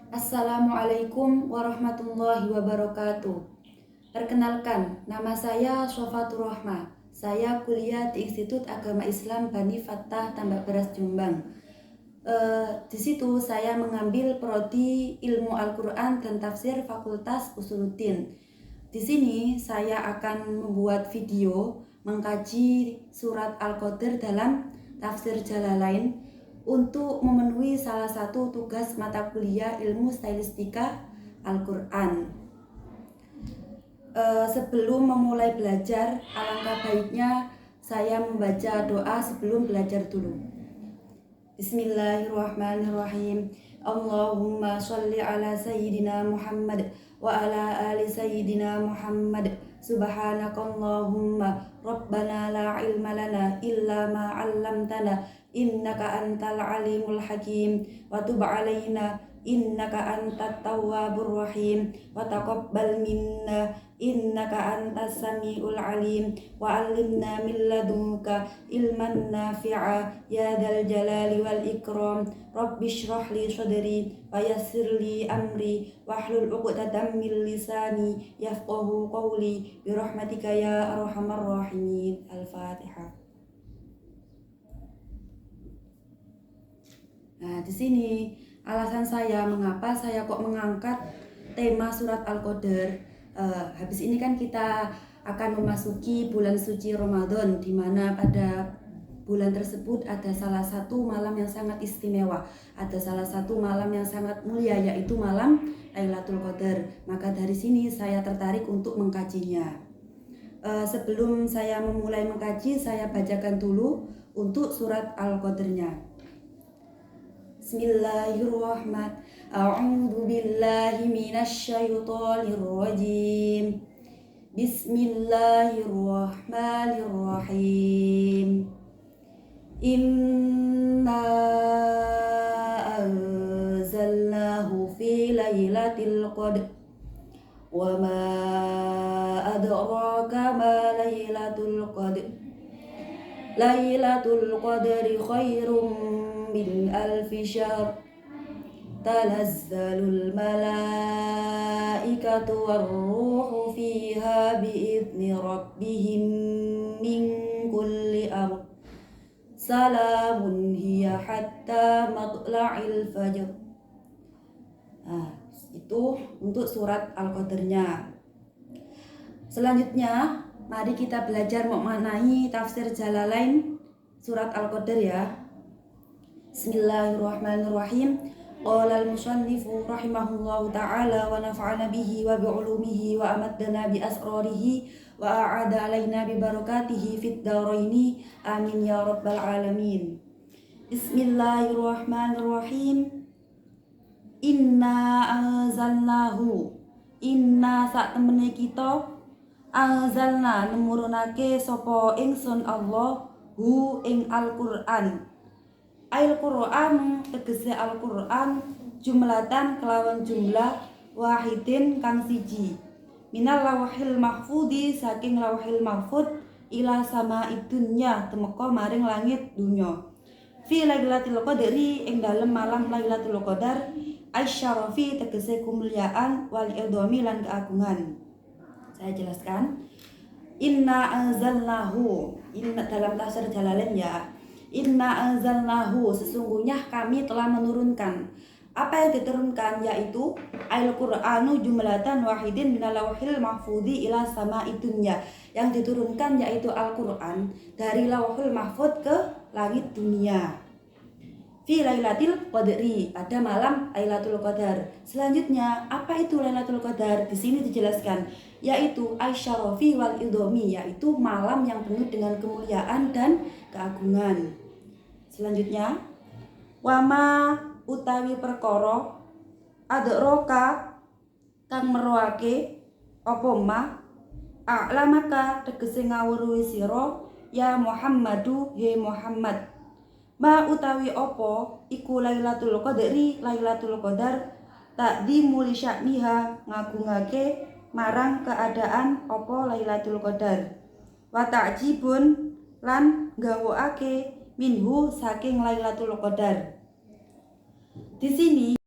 Assalamualaikum warahmatullahi wabarakatuh. Perkenalkan, nama saya Shofatur Rahma. Saya kuliah di Institut Agama Islam Bani Fattah Tambak Beras Jombang. Di situ saya mengambil prodi Ilmu Al-Quran dan Tafsir Fakultas Usuluddin. Di sini saya akan membuat video mengkaji surat Al-Qadr dalam tafsir Jalalain untuk memenuhi salah satu tugas mata kuliah ilmu stylistika Al-Quran. Sebelum memulai belajar, alangkah baiknya saya membaca doa sebelum belajar dulu. Bismillahirrahmanirrahim. Allahumma sholli ala sayyidina Muhammad wa ala ali sayyidina Muhammad. Subhanakallahumma rabbana la ilma lana illa ma 'allamtana innaka antal alimul hakim wa tub 'alaina innaka antat tawwabur rahim wa taqabbal minna innaka antas samiul alim wa 'allimna min ladunka ilman nafi'a ya dzal jalali wal ikram rabbi shrah li sadri wa yassir li amri wahlul 'uqdatam min lisani yafqahu qawli bi rahmatika ya arhamar rahimin. Al-Fatihah. Nah, di sini alasan saya mengapa saya kok mengangkat tema surat Al-Qadr. Habis ini kan kita akan memasuki bulan suci Ramadan, di mana pada bulan tersebut ada salah satu malam yang sangat istimewa, ada salah satu malam yang sangat mulia, yaitu malam Lailatul Qadar. Maka dari sini saya tertarik untuk mengkajinya. Sebelum saya memulai mengkaji, saya bacakan dulu untuk surat Al-Qadarnya. Bismillahirrahmanirrahim. A'udzu billahi minasy syaithanir rajim. Bismillahirrahmanirrahim. Inna anzalnahu fi lailatul qadr. Wa ma adraka ma lailatul qadr. Lailatul qadri khairum min alfi syahr. Tanazzalul malaikatu warruhu fiha bi'izni rabbihim min kulli amr. Salamun hiya hatta matla'il fajr. Nah, itu untuk surat Al-Qadarnya. Selanjutnya, mari kita belajar memaknai tafsir Jalalain surat Al-Qadar ya. Bismillahirrahmanirrahim. Qala al-musannifu rahimahullahu ta'ala wa nafa'ana bihi wa bi'ulumihi wa amaddana bi asrarihi wa a'ada alaina bi barakatihi fid daraini amin ya rabbal alamin. Bismillahirrahmanirrahim. Inna anzalnahu, inna sak temene kita, anzalna nemurunake sapa ingsun Allah hu ing Al-Qur'an. Al-Qur'an tegese Al-Qur'an jumlatan kelawan jumlah wahidin kang siji minal lawhil mahfudi saking lawhil mahfud ila sama idunya temeka maring langit dunya fi lailatul qadri ing dalem malam Lailatul Qadar asyarafi tegese kemuliaan wal idhami lan keagungan. Saya jelaskan. Inna anzalnahu, inna dalam tafsir Jalalain ya. Inna anzalnahu, sesungguhnya kami telah menurunkan. Apa yang diturunkan yaitu Al-Qur'anu jumlatan wahidin minal lauhil mahfudzi ila sama'i dunya. Yang diturunkan yaitu Al-Qur'an dari lauhul mahfud ke langit dunia. Fi lailatul qadri, pada malam Lailatul Qadar. Selanjutnya, apa itu Lailatul Qadar? Di sini dijelaskan, yaitu asyarafi wal idhami, yaitu malam yang penuh dengan kemuliaan dan keagungan. Selanjutnya, wama utawi perkara adraka kang meruake apa ma a'lamaka tegese ngawruhi sira ya Muhammadu he Muhammad. Ma utawi opo iku Lailatul Qadri, Lailatul Qadar takdimu li sya'niha ngagungake marang keadaan opo Lailatul Qadar. Wa ta'jibun lan gawokake minhu saking Lailatul Qadar. Di sini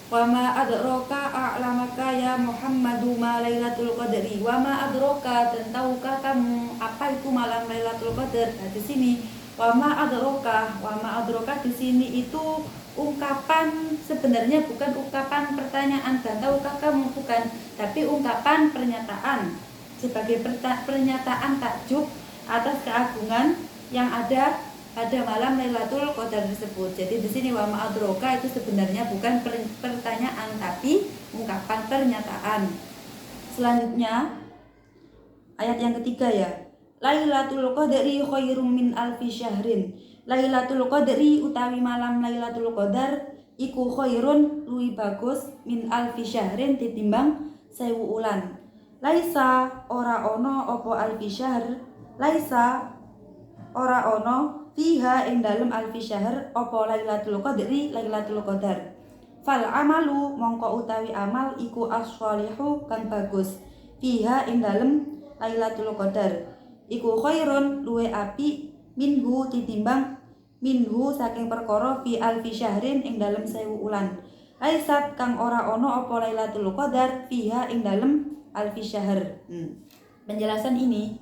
Wa ma adraka a'lamaka ya Muhammadu ma Lailatul Qadri. Wa ma adraka, dan tahukah kamu apa itu malam Lailatul Qadar? Nah, di sini wa ma adraka di sini itu ungkapan, sebenarnya bukan ungkapan pertanyaan dan tahukah kamu, bukan, tapi ungkapan pernyataan sebagai pernyataan takjub atas keagungan yang ada pada malam Lailatul Qadar tersebut. Jadi di sini wa ma'adroka itu sebenarnya bukan pertanyaan tapi ungkapan pernyataan. Selanjutnya ayat yang ketiga ya. Lailatul Qadri khairum min alfi syahrin. Lailatul Qadri utawi malam Lailatul Qadar iku khairun luwih bagus min alfi syahrin titimbang 1000 ulan. Laisa ora ono opo alfi syahr. Laisa ora ono fiha ing dalem alfi syahr apa Lailatul Qadri Lailatul Qadar. Fal amalu mongko utawi amal iku as-shalihu kang bagus fiha ing dalem Lailatul Qadar iku khairun luwe api minhu titimbang minhu saking perkara fi alfi syahrin ing dalem 1000 ulan. Laisat kang ora ono apa Lailatul Qadar fiha ing dalem alfi syahr. Penjelasan ini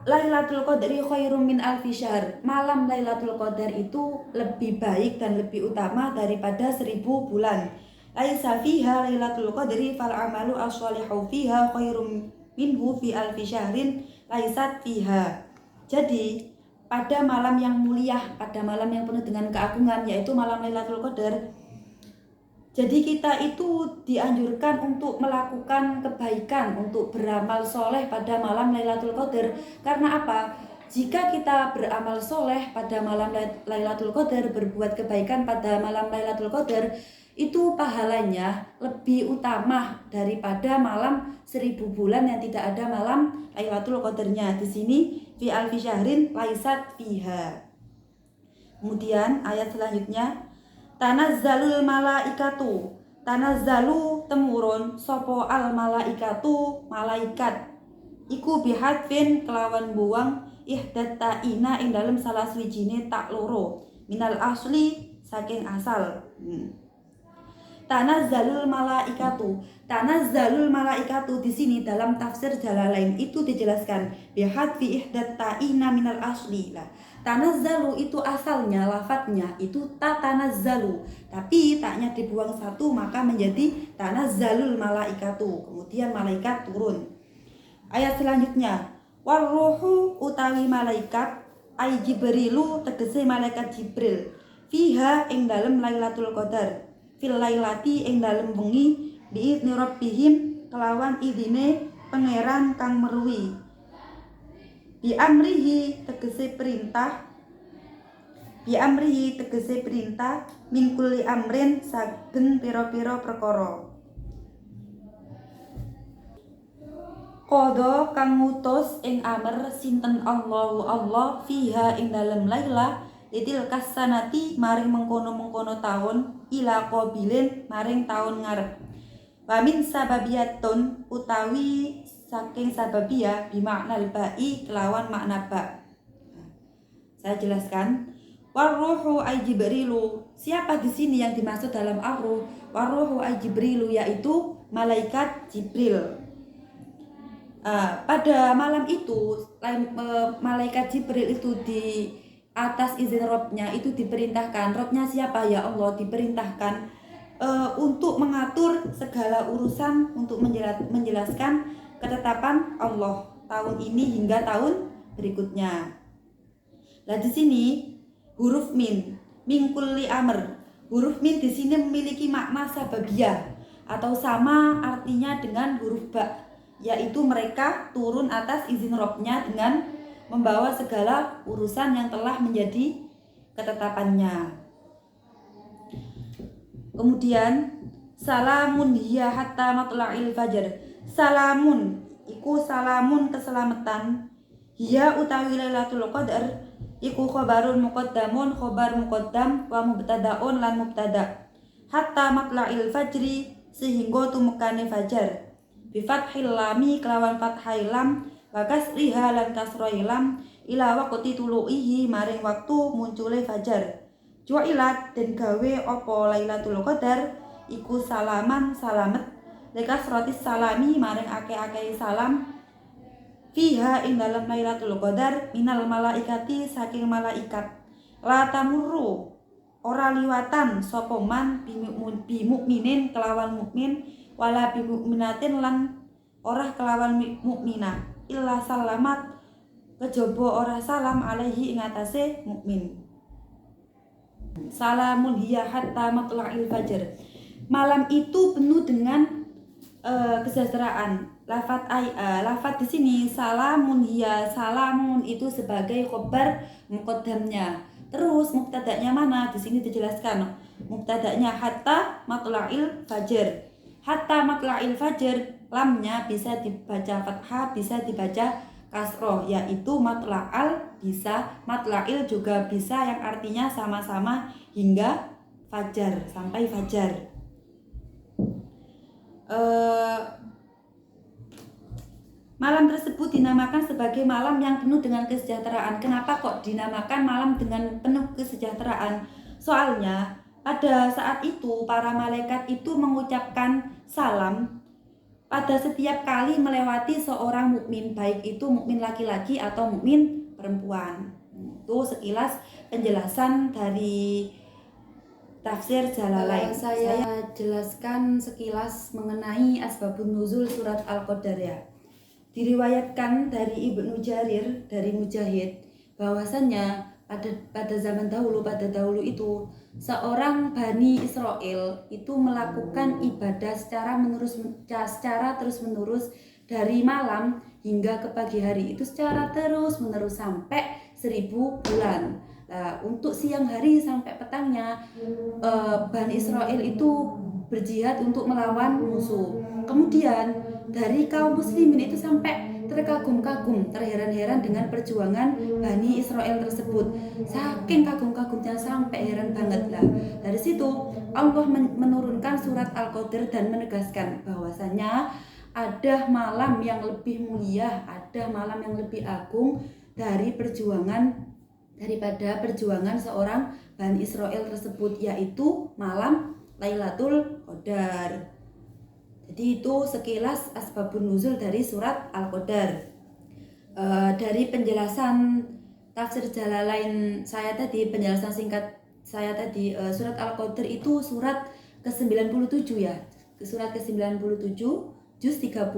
Lailatul Qadri khairum min alfi syahr. Malam Lailatul Qadar itu lebih baik dan lebih utama daripada 1000 bulan. Laisa fiha Lailatul Qadri fal amalu as-shalihu fiha khairum minhu fi alfi syahrin laisat fiha. Jadi pada malam yang mulia, pada malam yang penuh dengan keagungan, yaitu malam Lailatul Qadar, jadi kita itu dianjurkan untuk melakukan kebaikan, untuk beramal soleh pada malam Lailatul Qadar. Karena apa? Jika kita beramal soleh pada malam Lailatul Qadar, berbuat kebaikan pada malam Lailatul Qadar, itu pahalanya lebih utama daripada malam 1000 bulan yang tidak ada malam Lailatul Qadarnya. Di sini fi alfi syahrin laisat fiha. Kemudian ayat selanjutnya, tanazzalul malaikatu, tanazzalu temurun sopo al malaikatu malaikat iku bihadfin kelawan buang ihdat ta'ina ing dalem salah swijine tak loro minal asli saking asal. Tanazzalul malaikatu di sini dalam tafsir Jalalain itu dijelaskan bihadfi ihdat ta'ina minal asli. Lah, tanazzalu itu asalnya lafadznya itu tatanazzalu, tapi taknya dibuang satu maka menjadi tanazzalul malaikatu. Kemudian malaikat turun. Ayat selanjutnya, warruhu utawi malaikat ay Jibrilu tegese malaikat Jibril fiha ing dalem Lailatul Qadar fil lailati ing dalem bengi biidni rabbihim kelawan idine pangeran kang meruwi. Bi amrihi tegese perintah min kulli amrin saben pira-pira perkara. Qadha kang ngutus ing amr sinten Allahu Allah fiha ing dalem lailah litil kasanati maring mengkono-mengkono taun ila qabilin maring taun ngarep. Wa min sababiyatun utawi saking sababiyah bimaknal ba'i kelawan makna ba. Saya jelaskan. Warruhu ay Jibrilu. Siapa di sini yang dimaksud dalam ar-ruh? Warruhu ay Jibrilu yaitu malaikat Jibril. Pada malam itu malaikat Jibril itu di atas izin Robnya itu diperintahkan. Robnya siapa? Ya Allah, diperintahkan untuk mengatur segala urusan, untuk menjelaskan ketetapan Allah tahun ini hingga tahun berikutnya. Nah, di sini huruf min kulli amr. Huruf min di sini memiliki makna sababiyah atau sama artinya dengan huruf ba, yaitu mereka turun atas izin Robnya dengan membawa segala urusan yang telah menjadi ketetapannya. Kemudian salamun hiya hatta matla'il fajr. Salamun iku salamun keselamatan. Hiya utawi Lailatul Qadar iku khobarun muqaddamun, khobar muqaddam wa mubtadaun lan mubtada. Hatta matla'il fajri sehingga tumekane fajar. Bi fathil lami kelawan fathai lam wa kasriha lan kasroi lam ila waqti tuluihi maring waktu muncule fajar. Ju'ilat dan gawe opo Lailatul Qadar iku salaman salamet lekas rotis salami maring ake-ake salam fiha ing dalam Lailatul Qadar minal malaikati saking malaikat la tamurru ora liwatan sapa man bimukminin kelawan mukmin wala bimukminatin lan ora kelawan mukminah illa salamat kejaba ora salam alaihi ing atase mukmin. Salamun hiya hatta matla'il fajr. Malam itu penuh dengan kesejahteraan. Lafat di sini salamun hiya, salamun itu sebagai khobar muqaddamnya. Terus mubtada'nya mana? Di sini dijelaskan. Mubtada'nya hatta matla'il fajr. Hatta matla'il fajr, lamnya bisa dibaca fathah, bisa dibaca kasroh, yaitu matla'al bisa, matla'il juga bisa, yang artinya sama-sama hingga fajar, sampai fajar. Malam tersebut dinamakan sebagai malam yang penuh dengan kesejahteraan. Kenapa kok dinamakan malam dengan penuh kesejahteraan? Soalnya pada saat itu para malaikat itu mengucapkan salam pada setiap kali melewati seorang mukmin, baik itu mukmin laki-laki atau mukmin perempuan. Itu sekilas penjelasan dari tafsir Jalalain. Saya jelaskan sekilas mengenai asbabun nuzul surat Al-Qadar ya. Diriwayatkan dari Ibnu Jarir dari Mujahid bahwasannya pada zaman dahulu, pada dahulu itu seorang Bani Israel itu melakukan ibadah secara terus menerus dari malam hingga ke pagi hari, itu secara terus menerus sampai 1000 bulan. Nah, untuk siang hari sampai petangnya Bani Israel itu berjihad untuk melawan musuh. Kemudian dari kaum muslimin itu sampai terkagum-kagum, terheran-heran dengan perjuangan Bani Israel tersebut. Saking kagum-kagumnya sampai heran banget lah. Dari situ Allah menurunkan surat Al-Qadar dan menegaskan bahwasanya ada malam yang lebih mulia, ada malam yang lebih agung daripada perjuangan seorang Bani Israel tersebut, yaitu malam Lailatul Qadar. Jadi itu sekilas asbabun nuzul dari surat Al-Qadar. Dari penjelasan tafsir Jalalain saya tadi, penjelasan singkat saya tadi, surat Al-Qadar itu surat ke-97 ya. Surat ke-97, juz 30,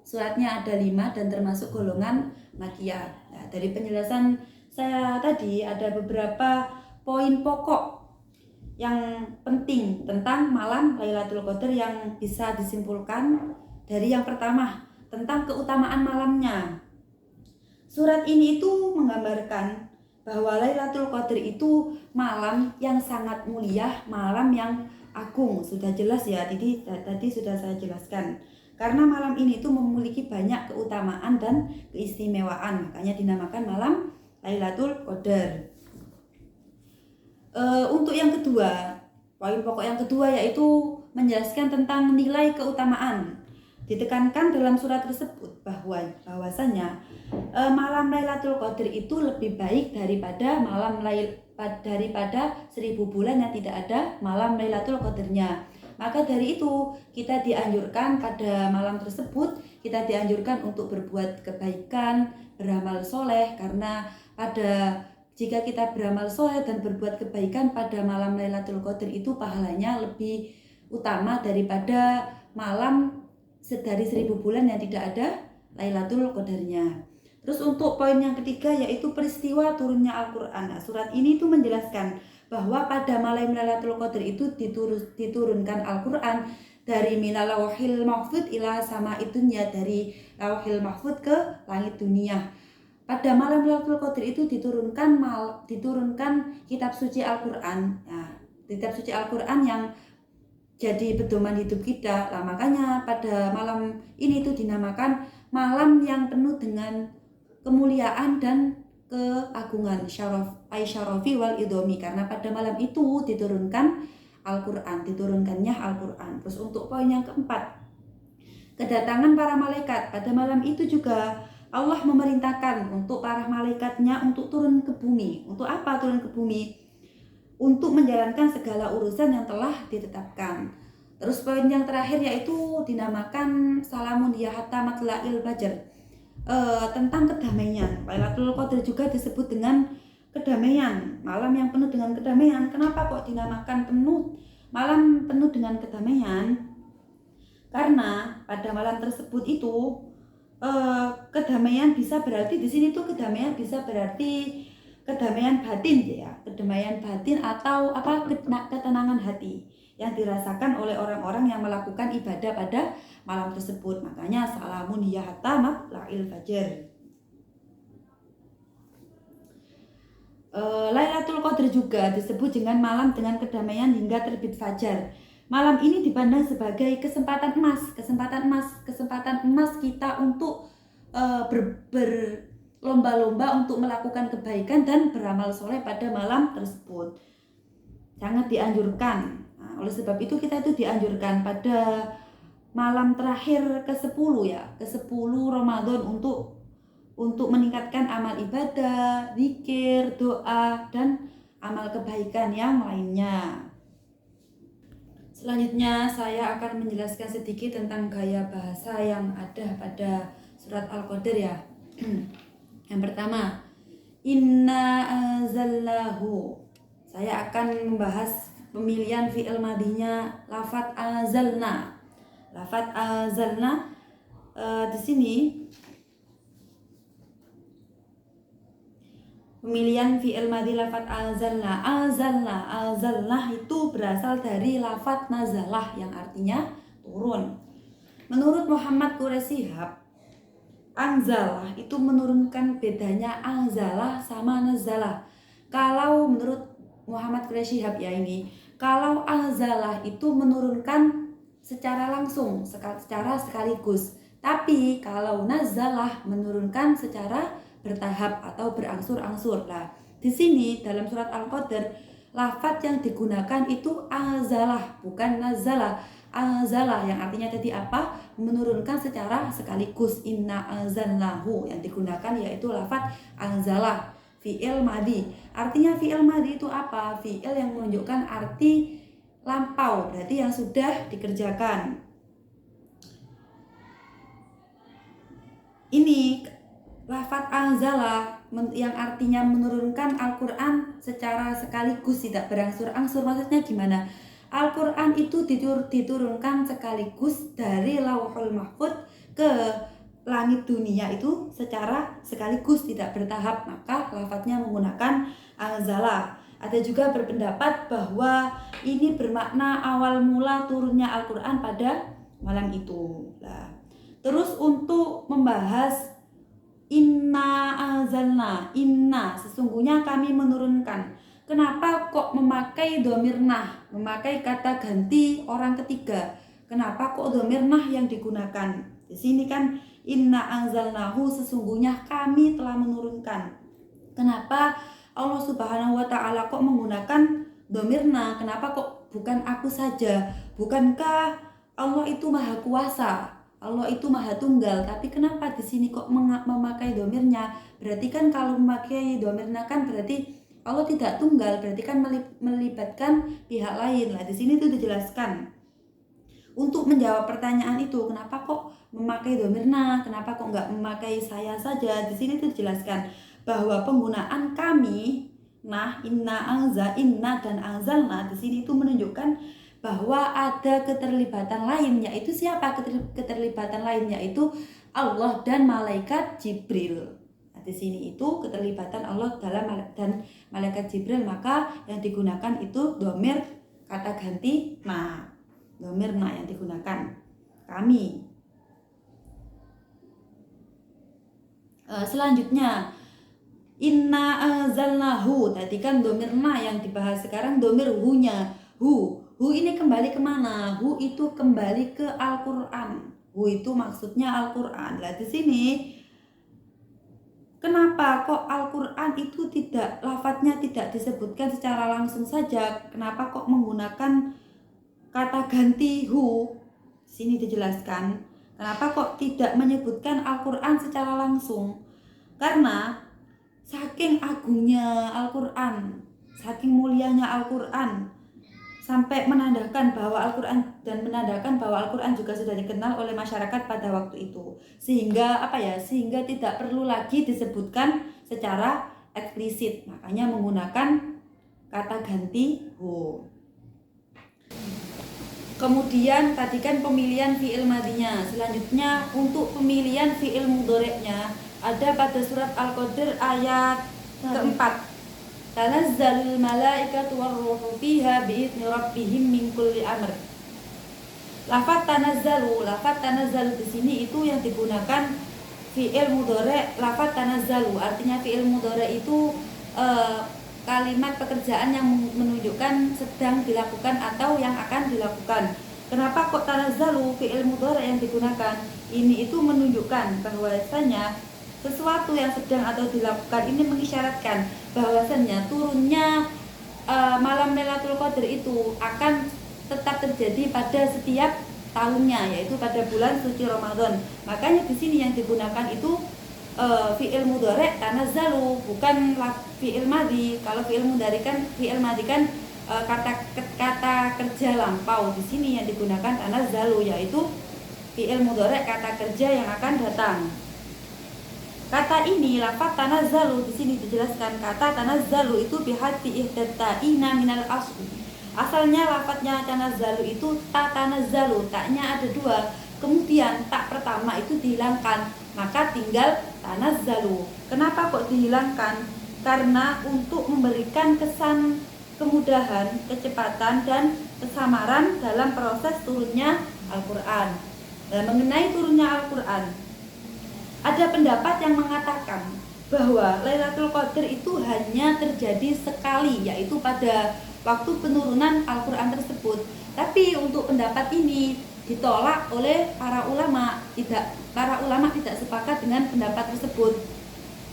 suratnya ada 5 dan termasuk golongan Makkiyah. Nah, dari penjelasan saya tadi ada beberapa poin pokok yang penting tentang malam Lailatul Qadar yang bisa disimpulkan dari yang pertama tentang keutamaan malamnya. Surat ini itu menggambarkan bahwa Lailatul Qadar itu malam yang sangat mulia, malam yang agung. Sudah jelas ya, tadi sudah saya jelaskan. Karena malam ini itu memiliki banyak keutamaan dan keistimewaan, makanya dinamakan malam Lailatul Qadar. Untuk yang kedua, poin pokok yang kedua yaitu menjelaskan tentang nilai keutamaan. Ditekankan dalam surat tersebut bahwasanya malam Lailatul Qadar itu lebih baik daripada 1000 bulan yang tidak ada malam Lailatul Qadarnya. Maka dari itu kita dianjurkan pada malam tersebut, kita dianjurkan untuk berbuat kebaikan, beramal soleh, karena jika kita beramal soleh dan berbuat kebaikan pada malam Lailatul Qadar itu pahalanya lebih utama daripada malam dari 1000 bulan yang tidak ada Lailatul Qadarnya. Terus untuk poin yang ketiga yaitu peristiwa turunnya Al-Quran. Nah, surat ini itu menjelaskan bahwa pada malam Lailatul Qadar itu diturunkan Al-Quran dari minal lawhil mahfud ila sama itunya, dari lawhil mahfud ke langit dunia. Pada malam Lailatul Qadar itu diturunkan kitab suci Al-Quran. Nah, kitab suci Al-Quran yang jadi pedoman hidup kita. Nah, makanya pada malam ini itu dinamakan malam yang penuh dengan kemuliaan dan keagungan, syarafi wal idomi, karena pada malam itu diturunkannya Al-Quran. Terus untuk poin yang keempat, kedatangan para malaikat pada malam itu juga Allah memerintahkan untuk para malaikatnya untuk turun ke bumi. Untuk apa turun ke bumi? untuk menjalankan segala urusan yang telah ditetapkan. Terus poin yang terakhir yaitu dinamakan Salamun Hiya Hatta Matla'il Fajr, tentang kedamaian. Lailatul Qadar juga disebut dengan kedamaian, malam yang penuh dengan kedamaian. Kenapa kok dinamakan malam penuh dengan kedamaian? Karena pada malam tersebut itu kedamaian bisa berarti di sini tuh kedamaian bisa berarti kedamaian batin ya, kedamaian batin atau ketenangan hati yang dirasakan oleh orang-orang yang melakukan ibadah pada malam tersebut. Makanya Salamun Hiya Hatta Matla'il Fajr. Lailatul Qadar juga disebut dengan malam dengan kedamaian hingga terbit fajar. Malam ini dipandang sebagai kesempatan emas kita untuk berlomba-lomba untuk melakukan kebaikan dan beramal soleh pada malam tersebut. Sangat dianjurkan. Nah, oleh sebab itu kita itu dianjurkan pada malam terakhir ke-10 ya, ke-10 Ramadan untuk meningkatkan amal ibadah, zikir, doa, dan amal kebaikan yang lainnya. Selanjutnya saya akan menjelaskan sedikit tentang gaya bahasa yang ada pada surat Al-Qadar ya. Yang pertama, Inna anzalnahu. Saya akan membahas pemilihan fi'il madinya lafadz anzalna. Lafadz anzalna di sini pemilihan fi'il madhi lafadz anzalna. Anzalna itu berasal dari lafadz nazalah yang artinya turun. Menurut Muhammad Quraisy Shihab, anzalah itu menurunkan. Bedanya anzalah sama nazalah. Kalau menurut Muhammad Quraisy Shihab ya ini, kalau anzalah itu menurunkan secara langsung, secara sekaligus. Tapi kalau nazalah menurunkan secara bertahap atau berangsur-angsur. Nah, di sini dalam surat Al-Qadar lafadz yang digunakan itu anzalah, bukan nazalah. Anzalah yang artinya tadi apa? Menurunkan secara sekaligus. Inna anzalnahu yang digunakan yaitu lafadz anzalah, fi'il madhi. Artinya fi'il madhi itu apa? Fi'il yang menunjukkan arti lampau, berarti yang sudah dikerjakan. Ini lafadz anzala yang artinya menurunkan Al-Quran secara sekaligus, tidak berangsur-angsur. Maksudnya gimana? Al-Quran itu diturunkan sekaligus dari Lauhul Mahfudz ke langit dunia itu secara sekaligus, tidak bertahap. Maka lafadznya menggunakan anzala. Ada juga berpendapat bahwa ini bermakna awal mula turunnya Al-Quran pada malam itu. Nah, terus untuk membahas Inna anzalna, inna sesungguhnya kami menurunkan. Kenapa kok memakai dhamir nah, memakai kata ganti orang ketiga? Kenapa kok dhamir nah yang digunakan? Di sini kan inna anzalnahu sesungguhnya kami telah menurunkan. Kenapa Allah Subhanahu wa taala kok menggunakan dhamir nah? Kenapa kok bukan aku saja? Bukankah Allah itu maha kuasa? Allah itu maha tunggal, tapi kenapa di sini kok memakai domirnya? Berarti kan kalau memakai domirnya kan berarti Allah tidak tunggal, berarti kan melibatkan pihak lain. Lah di sini tuh dijelaskan. Untuk menjawab pertanyaan itu, kenapa kok memakai domirnya? Kenapa kok nggak memakai saya saja? Di sini tuh dijelaskan bahwa penggunaan kami, nah inna dan anzalna di sini itu menunjukkan bahwa ada keterlibatan lain, yaitu siapa keterlibatan lain, yaitu Allah dan malaikat Jibril. Nah, di sini itu keterlibatan Allah dan malaikat Jibril, maka yang digunakan itu dhamir kata ganti ma, dhamir ma yang digunakan kami. Selanjutnya inna anzalnahu, tadi kan dhamir ma yang dibahas, sekarang dhamir hu-nya. Hu ini kembali kemana? Hu itu kembali ke Al-Quran. Hu itu maksudnya Al-Quran. Lah di sini kenapa kok Al-Quran itu lafadznya tidak disebutkan secara langsung saja? Kenapa kok menggunakan kata ganti hu? Sini dijelaskan. Kenapa kok tidak menyebutkan Al-Quran secara langsung? Karena saking agungnya Al-Quran, saking mulianya Al-Quran, sampai menandakan bahwa Al-Quran juga sudah dikenal oleh masyarakat pada waktu itu, sehingga sehingga tidak perlu lagi disebutkan secara eksplisit, makanya menggunakan kata ganti hu. Kemudian tadi kan pemilihan fi'il madinya. Selanjutnya untuk pemilihan fi'il mudhari'nya ada pada surat Al-Qadr ayat keempat. Tanazzalul malaikatu warruhu fiha bi'izni rabbihim min kulli amr. Lafaz tanazzalu di sini itu yang digunakan fi'il mudhari'. Lafaz tanazzalu artinya fi'il mudhari' itu kalimat pekerjaan yang menunjukkan sedang dilakukan atau yang akan dilakukan. Kenapa kok tanazzalu fi'il mudhari' yang digunakan? Ini itu menunjukkan bahwasanya sesuatu yang sedang atau dilakukan ini mengisyaratkan bahwasannya turunnya malam Lailatul Qadar itu akan tetap terjadi pada setiap tahunnya, yaitu pada bulan suci Ramadan. Makanya di sini yang digunakan itu fi'il mudhari' tanazzalu, bukan fi'il madhi. Kalau fi'il mudhari' kan kata kerja lampau. Di sini yang digunakan tanazzalu, yaitu fi'il mudhari' kata kerja yang akan datang. Kata ini lafaz tanazzalu di sini dijelaskan kata tanazzalu itu bihadfi ihdata'ina minal asli. Asalnya lafaznya tanazzalu itu ta tanazzalu, taknya ada dua. Kemudian tak pertama itu dihilangkan, maka tinggal tanazzalu. Kenapa kok dihilangkan? Karena untuk memberikan kesan kemudahan, kecepatan dan kesamaran dalam proses turunnya Al-Qur'an. Dan mengenai turunnya Al-Qur'an, ada pendapat yang mengatakan bahwa Lailatul Qadar itu hanya terjadi sekali, yaitu pada waktu penurunan Al-Quran tersebut. Tapi untuk pendapat ini ditolak oleh para ulama. Para ulama tidak sepakat dengan pendapat tersebut,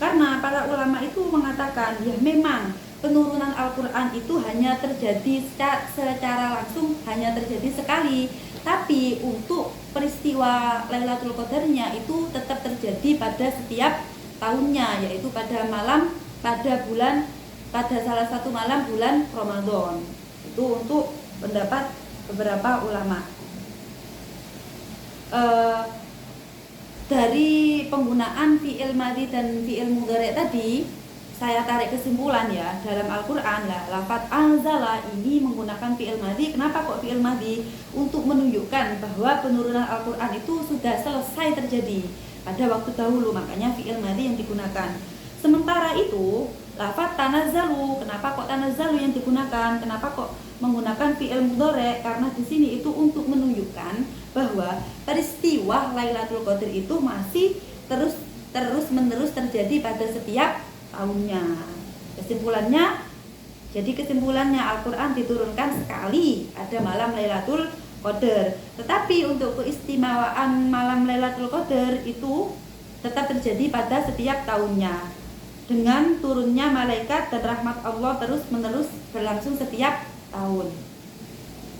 karena para ulama itu mengatakan ya memang penurunan Al-Quran itu hanya terjadi secara langsung, hanya terjadi sekali. Tapi untuk peristiwa Lailatul Qadarnya itu tetap terjadi pada setiap tahunnya, yaitu pada salah satu malam bulan Ramadan. Itu untuk pendapat beberapa ulama. Dari penggunaan fi'il madhi dan fi'il mudhari' tadi, saya tarik kesimpulan ya, dalam Al-Quran lafaz anzala ini menggunakan fi'il madhi. Kenapa kok fi'il madhi? Untuk menunjukkan bahwa penurunan Al-Quran itu sudah selesai terjadi pada waktu dahulu, makanya fi'il madhi yang digunakan. Sementara itu lafaz tanazzalu, kenapa kok tanazzalu yang digunakan? Kenapa kok menggunakan fi'il mudhari'? Karena di sini itu untuk menunjukkan bahwa peristiwa Lailatul Qadar itu masih terus menerus terjadi pada setiap tahunnya. Kesimpulannya Al-Quran diturunkan sekali pada malam Lailatul Qadar. Tetapi untuk keistimewaan malam Lailatul Qadar itu tetap terjadi pada setiap tahunnya, dengan turunnya malaikat dan rahmat Allah terus menerus berlangsung setiap tahun.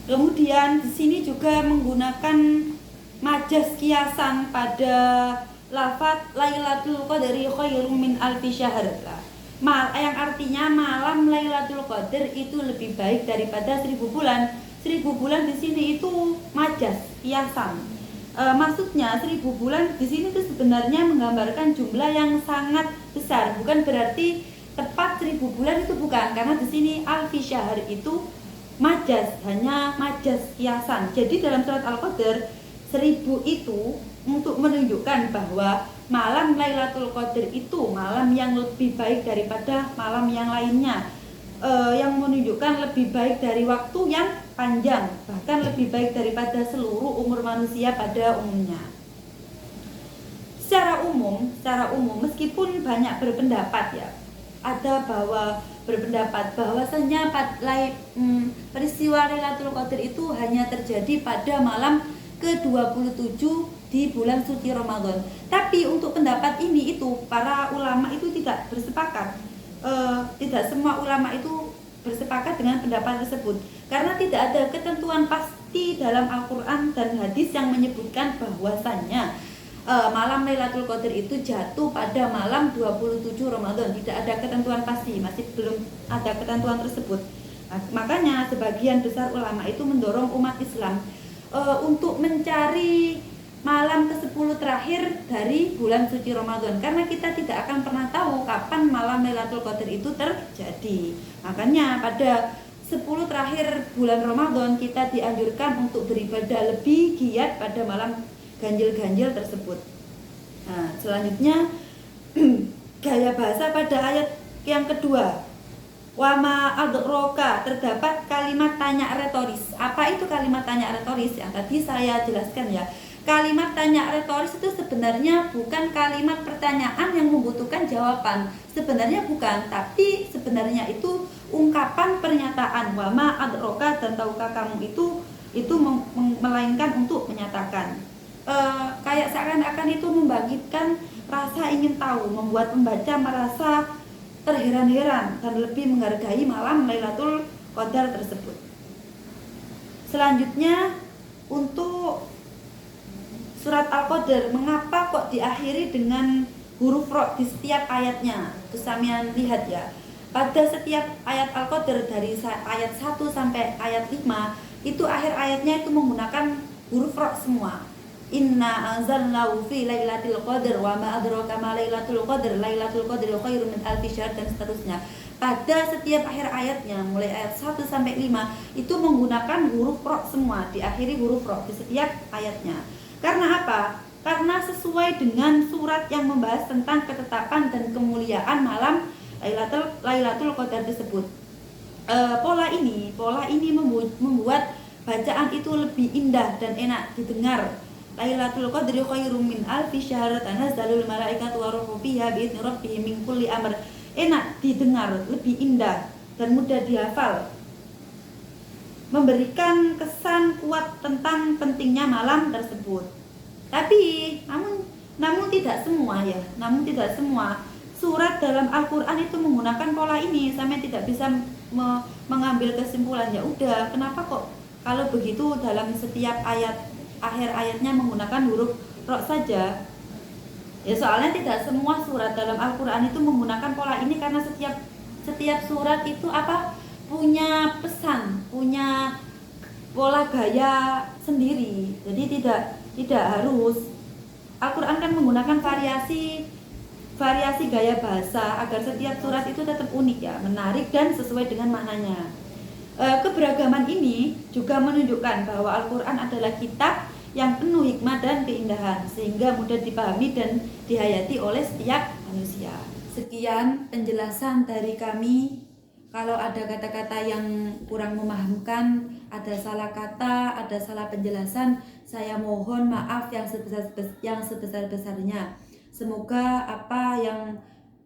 Kemudian di sini juga menggunakan majas kiasan pada lafaz Lailatul Qadri khairum min alfi syahr, yang artinya malam Lailatul Qadar itu lebih baik daripada 1000 bulan. 1000 bulan di sini itu majas kiasan. Maksudnya 1000 bulan di sini itu sebenarnya menggambarkan jumlah yang sangat besar, bukan berarti tepat 1000 bulan itu, bukan, karena di sini alfi syahr itu majas, hanya majas kiasan. Jadi dalam surat Al-Qadar 1000 itu untuk menunjukkan bahwa malam Lailatul Qadar itu malam yang lebih baik daripada malam yang lainnya, yang menunjukkan lebih baik dari waktu yang panjang, bahkan lebih baik daripada seluruh umur manusia pada umumnya. Secara umum meskipun banyak berpendapat ya, ada berpendapat bahwasanya peristiwa Lailatul Qadar itu hanya terjadi pada malam ke-27 di bulan suci Ramadan. Tapi untuk pendapat ini itu para ulama itu tidak bersepakat. Tidak semua ulama itu bersepakat dengan pendapat tersebut, karena tidak ada ketentuan pasti dalam Al-Quran dan hadis yang menyebutkan bahwasannya malam Lailatul Qadar itu jatuh pada malam 27 Ramadan. Tidak ada ketentuan pasti, masih belum ada ketentuan tersebut. Nah, makanya sebagian besar ulama itu mendorong umat Islam untuk mencari malam ke-10 terakhir dari bulan suci Ramadan, karena kita tidak akan pernah tahu kapan malam Lailatul Qadar itu terjadi. Makanya pada 10 terakhir bulan Ramadan kita dianjurkan untuk beribadah lebih giat pada malam ganjil-ganjil tersebut. Nah, selanjutnya gaya bahasa pada ayat yang kedua. Wama adroka, terdapat kalimat tanya retoris. Apa itu kalimat tanya retoris? Yang tadi saya jelaskan ya. Kalimat tanya retoris itu sebenarnya bukan kalimat pertanyaan yang membutuhkan jawaban. Sebenarnya bukan, tapi sebenarnya itu ungkapan pernyataan. Wama adroka, dan tahukah kamu itu melainkan untuk menyatakan. Kayak seakan-akan itu membangkitkan rasa ingin tahu, membuat pembaca merasa terheran-heran dan lebih menghargai malam Lailatul Qadar tersebut. Selanjutnya untuk surat Al-Qadar, mengapa kok diakhiri dengan huruf ro di setiap ayatnya? Terus samian lihat ya. Pada setiap ayat Al-Qadar dari ayat 1 sampai ayat 5 itu akhir ayatnya itu menggunakan huruf ro semua. Inna anzalnahu fi lailatul qadar wa ma adraka ma lailatul qadar khairun min alfi syahr, dan seterusnya. Pada setiap akhir ayatnya mulai ayat 1 sampai 5 itu menggunakan huruf ro semua, diakhiri huruf ro di setiap ayatnya. Karena apa? Karena sesuai dengan surat yang membahas tentang ketetapan dan kemuliaan malam Lailatul Qadar tersebut. Pola ini membuat bacaan itu lebih indah dan enak didengar. Lailatul Qadri khairum min alfi syahr, tanazzalul malaikatu wa ruhu fiha bi'izni rabbihim min kulli amr. Enak didengar, lebih indah dan mudah dihafal. Memberikan kesan kuat tentang pentingnya malam tersebut. Tapi namun tidak semua ya. Namun tidak semua surat dalam Al-Qur'an itu menggunakan pola ini. Sampai tidak bisa mengambil kesimpulan, ya udah, kenapa kok kalau begitu dalam setiap akhir ayatnya menggunakan huruf ro saja. Ya soalnya tidak semua surat dalam Al-Qur'an itu menggunakan pola ini, karena setiap surat itu punya pesan, punya pola gaya sendiri. Jadi tidak harus. Al-Qur'an kan menggunakan variasi gaya bahasa agar setiap surat itu tetap unik ya, menarik dan sesuai dengan maknanya. Keberagaman ini juga menunjukkan bahwa Al-Qur'an adalah kitab yang penuh hikmah dan keindahan, sehingga mudah dipahami dan dihayati oleh setiap manusia. Sekian penjelasan dari kami. Kalau ada kata-kata yang kurang memahamkan, ada salah kata, ada salah penjelasan, saya mohon maaf yang sebesar-besarnya. Semoga apa yang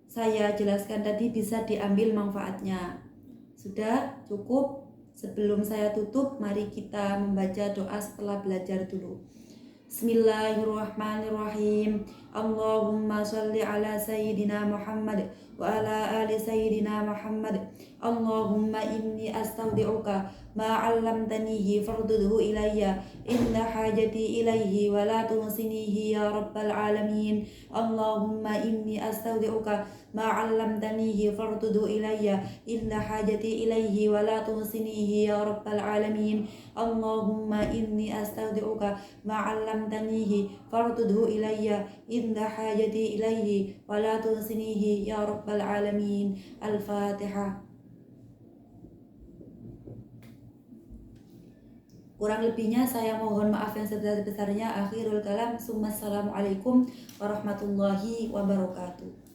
saya jelaskan tadi bisa diambil manfaatnya. Sudah cukup. Sebelum saya tutup, mari kita membaca doa setelah belajar dulu. Bismillahirrahmanirrahim. Allahumma sholli ala sayyidina Muhammad wa ala ali sayyidina Muhammad. Allahumma inni astaudi'uka ma 'allamtanihi fardudhu ilayya inna hajati ilayhi wa la tuhsinihi ya rabbal alamin. Allahumma inni astaudi'uka ma 'allamtanihi fardudhu ilayya inna hajati ilayhi wa la tuhsinihi ya rabbal alamin. Allahumma inni astaudi'uka ma 'allamtanihi fardudhu ilayya inna hajati ilayhi wa la tuhsinihi ya rabbal alamin. Al-Fatihah. Kurang lebihnya saya mohon maaf yang sebesar-besarnya. Akhirul kalam. Assalamualaikum warahmatullahi wabarakatuh.